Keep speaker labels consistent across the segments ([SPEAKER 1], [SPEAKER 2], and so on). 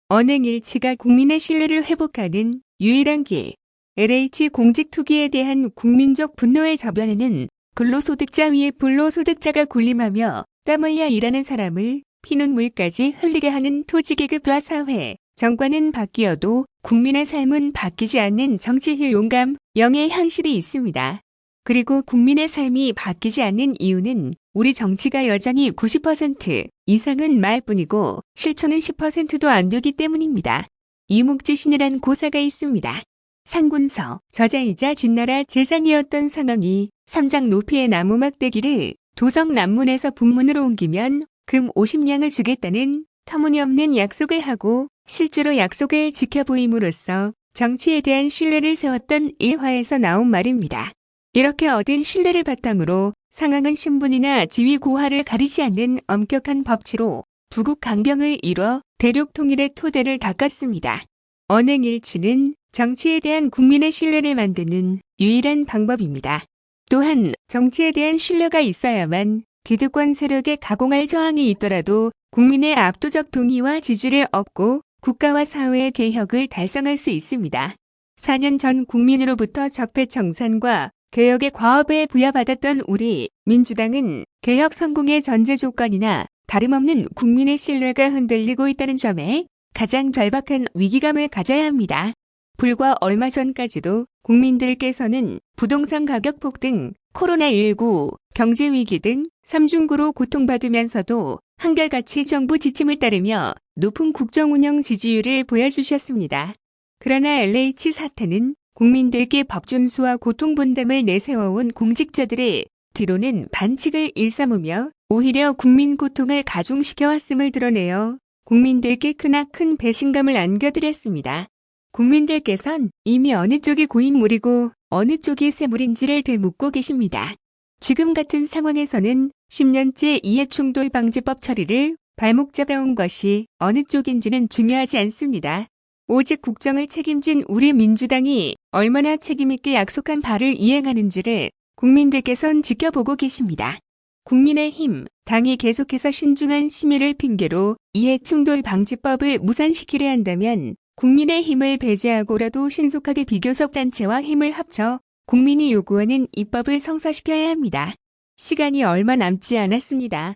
[SPEAKER 1] 언행일치가 국민의 신뢰를 회복하는 유일한 길. LH 공직 투기에 대한 국민적 분노의 저변에는 근로소득자 위에 불로소득자가 군림하며 땀 흘려 일하는 사람을 피눈물까지 흘리게 하는 토지계급화 사회. 정권은 바뀌어도 국민의 삶은 바뀌지 않는 정치의 용감, 영의 현실이 있습니다. 그리고 국민의 삶이 바뀌지 않는 이유는 우리 정치가 여전히 90% 이상은 말뿐이고 실천은 10%도 안 되기 때문입니다. 이목지신이란 고사가 있습니다. 상군서, 저자이자 진나라 재상이었던 상황이 3장 높이의 나무 막대기를 도성 남문에서 북문으로 옮기면 금 50냥을 주겠다는 터무니없는 약속을 하고 실제로 약속을 지켜보임으로써 정치에 대한 신뢰를 세웠던 일화에서 나온 말입니다. 이렇게 얻은 신뢰를 바탕으로 상황은 신분이나 지위 고하를 가리지 않는 엄격한 법치로 부국 강병을 이뤄 대륙 통일의 토대를 닦았습니다. 언행일치는 정치에 대한 국민의 신뢰를 만드는 유일한 방법입니다. 또한 정치에 대한 신뢰가 있어야만 기득권 세력의 가공할 저항이 있더라도 국민의 압도적 동의와 지지를 얻고 국가와 사회의 개혁을 달성할 수 있습니다. 4년 전 국민으로부터 적폐청산과 개혁의 과업을 부여받았던 우리 민주당은 개혁 성공의 전제 조건이나 다름없는 국민의 신뢰가 흔들리고 있다는 점에 가장 절박한 위기감을 가져야 합니다. 불과 얼마 전까지도 국민들께서는 부동산 가격 폭등, 코로나19, 경제위기 등 삼중고로 고통받으면서도 한결같이 정부 지침을 따르며 높은 국정운영 지지율을 보여주셨습니다. 그러나 LH 사태는 국민들께 법 준수와 고통분담을 내세워온 공직자들의 뒤로는 반칙을 일삼으며 오히려 국민 고통을 가중시켜왔음을 드러내어 국민들께 크나큰 배신감을 안겨드렸습니다. 국민들께선 이미 어느 쪽이 고인물이고 어느 쪽이 쇠물인지를 되묻고 계십니다. 지금 같은 상황에서는 10년째 이해충돌 방지법 처리를 발목 잡아온 것이 어느 쪽인지는 중요하지 않습니다. 오직 국정을 책임진 우리 민주당이 얼마나 책임있게 약속한 바를 이행하는지를 국민들께선 지켜보고 계십니다. 국민의힘, 당이 계속해서 신중한 심의를 핑계로 이해충돌 방지법을 무산시키려 한다면 국민의힘을 배제하고라도 신속하게 비교섭 단체와 힘을 합쳐 국민이 요구하는 입법을 성사시켜야 합니다. 시간이 얼마 남지 않았습니다.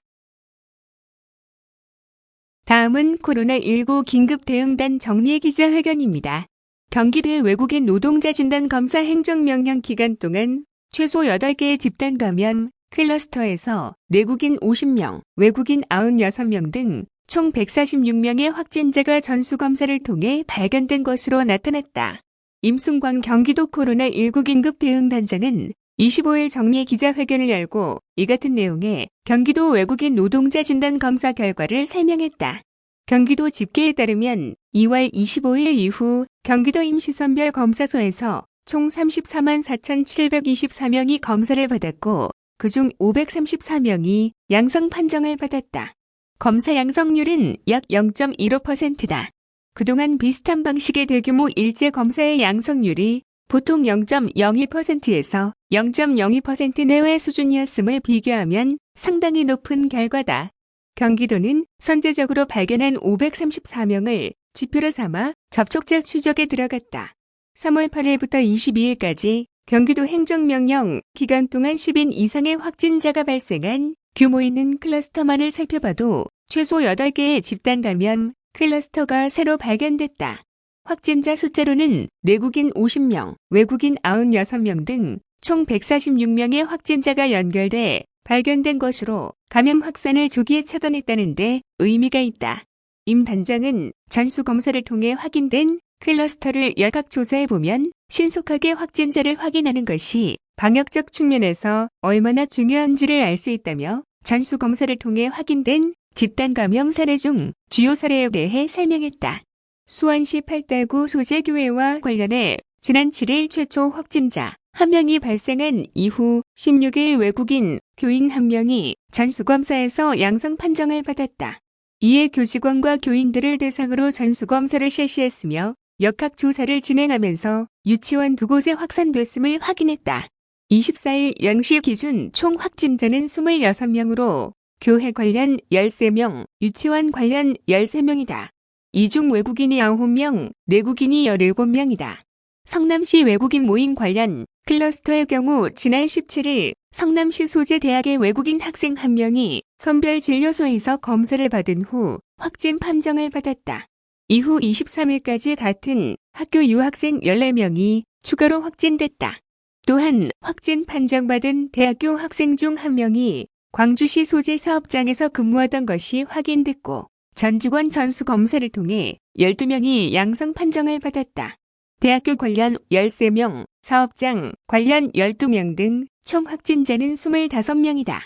[SPEAKER 1] 다음은 코로나19 긴급대응단 정리의 기자회견입니다. 경기도의 외국인 노동자 진단 검사 행정명령 기간 동안 최소 8개의 집단 감염 클러스터에서 내국인 50명, 외국인 96명 등 총 146명의 확진자가 전수검사를 통해 발견된 것으로 나타났다. 임승광 경기도 코로나19 긴급대응단장은 25일 정례 기자회견을 열고 이 같은 내용의 경기도 외국인 노동자 진단 검사 결과를 설명했다. 경기도 집계에 따르면 2월 25일 이후 경기도 임시선별 검사소에서 총 34만 4,724명이 검사를 받았고 그중 534명이 양성 판정을 받았다. 검사 양성률은 약 0.15%다. 그동안 비슷한 방식의 대규모 일제 검사의 양성률이 보통 0.01%에서 0.02% 내외 수준이었음을 비교하면 상당히 높은 결과다. 경기도는 선제적으로 발견한 534명을 지표로 삼아 접촉자 추적에 들어갔다. 3월 8일부터 22일까지 경기도 행정명령 기간 동안 10인 이상의 확진자가 발생한 규모 있는 클러스터만을 살펴봐도 최소 8개의 집단 감염 클러스터가 새로 발견됐다. 확진자 숫자로는 내국인 50명, 외국인 96명 등 총 146명의 확진자가 연결돼 발견된 것으로 감염 확산을 조기에 차단했다는 데 의미가 있다. 임 단장은 전수검사를 통해 확인된 클러스터를 역학조사해보면 신속하게 확진자를 확인하는 것이 방역적 측면에서 얼마나 중요한지를 알 수 있다며 전수검사를 통해 확인된 집단 감염 사례 중 주요 사례에 대해 설명했다. 수원시 팔달구 소재교회와 관련해 지난 7일 최초 확진자 1명이 발생한 이후 16일 외국인 교인 1명이 전수검사에서 양성 판정을 받았다. 이에 교직원과 교인들을 대상으로 전수검사를 실시했으며 역학조사를 진행하면서 유치원 2곳에 확산됐음을 확인했다. 24일 0시 기준 총 확진자는 26명으로 교회 관련 13명, 유치원 관련 13명이다. 이 중 외국인이 9명, 내국인이 17명이다. 성남시 외국인 모임 관련 클러스터의 경우 지난 17일 성남시 소재 대학의 외국인 학생 1명이 선별진료소에서 검사를 받은 후 확진 판정을 받았다. 이후 23일까지 같은 학교 유학생 14명이 추가로 확진됐다. 또한 확진 판정받은 대학교 학생 중 1명이 광주시 소재 사업장에서 근무하던 것이 확인됐고 전직원 전수검사를 통해 12명이 양성 판정을 받았다. 대학교 관련 13명, 사업장 관련 12명 등 총 확진자는 25명이다.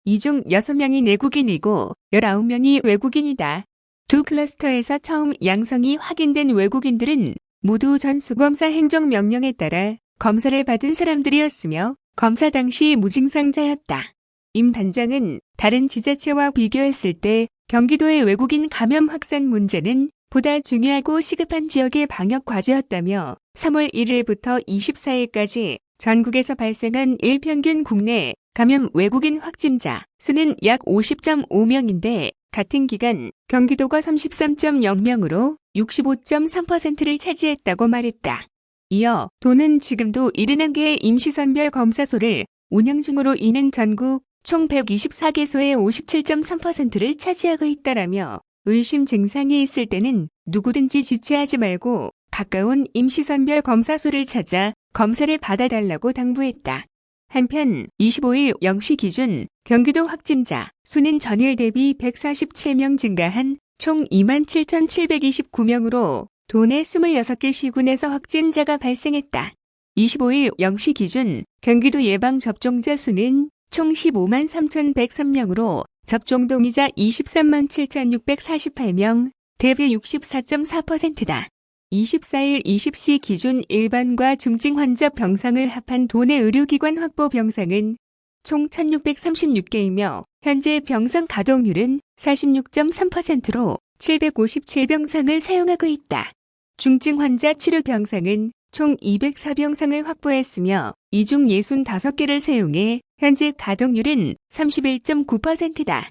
[SPEAKER 1] 이 중 6명이 내국인이고 19명이 외국인이다. 두 클러스터에서 처음 양성이 확인된 외국인들은 모두 전수검사 행정명령에 따라 검사를 받은 사람들이었으며 검사 당시 무증상자였다. 임 단장은 다른 지자체와 비교했을 때 경기도의 외국인 감염 확산 문제는 보다 중요하고 시급한 지역의 방역 과제였다며 3월 1일부터 24일까지 전국에서 발생한 일평균 국내 감염 외국인 확진자 수는 약 50.5명인데 같은 기간 경기도가 33.0명으로 65.3%를 차지했다고 말했다. 이어 도는 지금도 71개의 임시선별 검사소를 운영 중으로 이는 전국 총 124개소의 57.3%를 차지하고 있다라며 의심 증상이 있을 때는 누구든지 지체하지 말고 가까운 임시선별 검사소를 찾아 검사를 받아달라고 당부했다. 한편 25일 0시 기준 경기도 확진자 수는 전일 대비 147명 증가한 총 27,729명으로 도내 26개 시군에서 확진자가 발생했다. 25일 0시 기준 경기도 예방접종자 수는 총 15만 3,103명으로 접종 동의자 23만 7,648명, 대비 64.4%다. 24일 20시 기준 일반과 중증 환자 병상을 합한 도내 의료기관 확보 병상은 총 1,636개이며 현재 병상 가동률은 46.3%로 757병상을 사용하고 있다. 중증 환자 치료 병상은 총 204병상을 확보했으며 이 중 65개를 사용해 현재 가동률은 31.9%다.